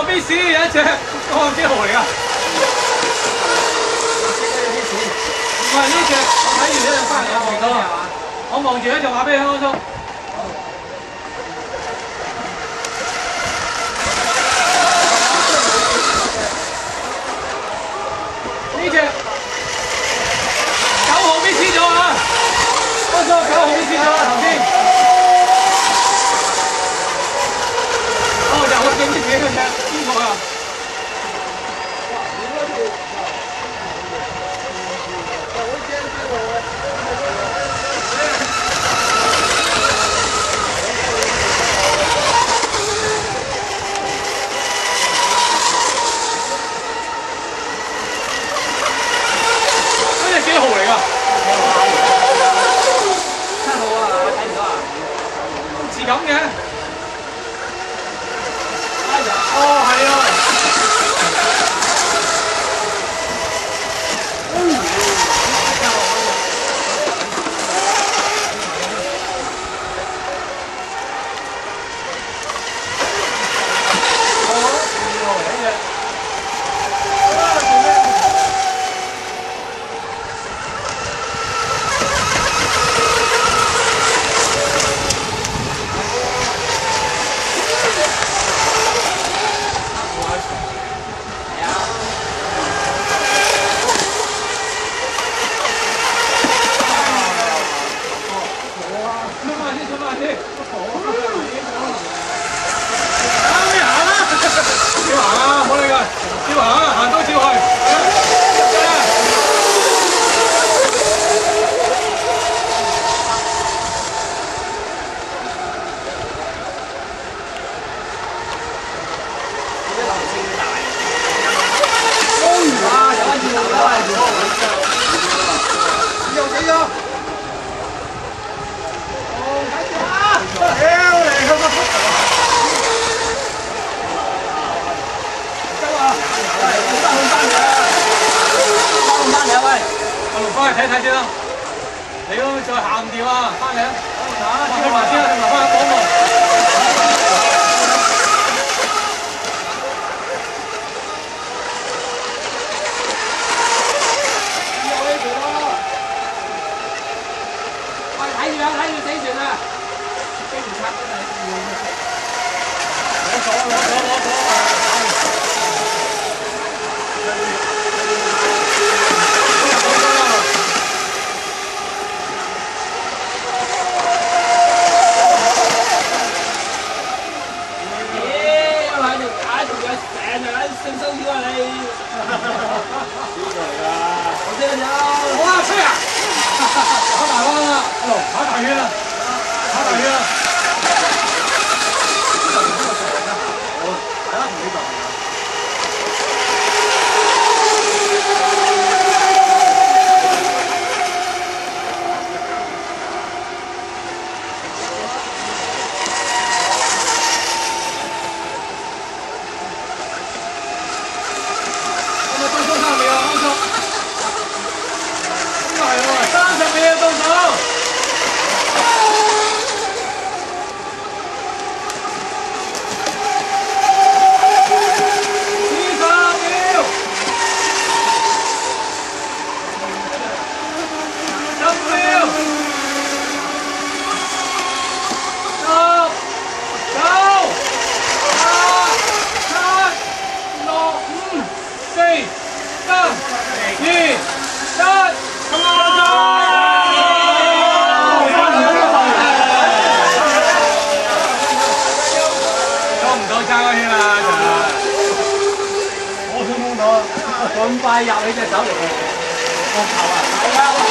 Miss 有一隻，哦幾號嚟㗎？唔係呢隻，我睇完呢隻翻嚟我望到啦，我望住咧就話俾你聽，安叔。呢隻9號 Miss 咗啊！安叔9號 Miss 咗啦頭先。哦，有個正啲嘢嘅隻，邊個啊？ 幾號嚟㗎？7號啊！睇唔到啊？好似咁嘅。哦，係啊。翻去睇睇先啦，你都再行唔掂啊！翻嚟啊！去埋先啊，留翻喺港度。有呢條咯。喂，睇住啊，睇住死船啊！飛唔拆真係攞咗。 伸收腰啊你！邊個嚟㗎？我知你有。哇！吹啊！跑大彎啦，一路跑大圈啦，跑大圈啦。好，大家同呢度。30秒到手。 咁快入你隻手嚟，膊頭啊！係啊！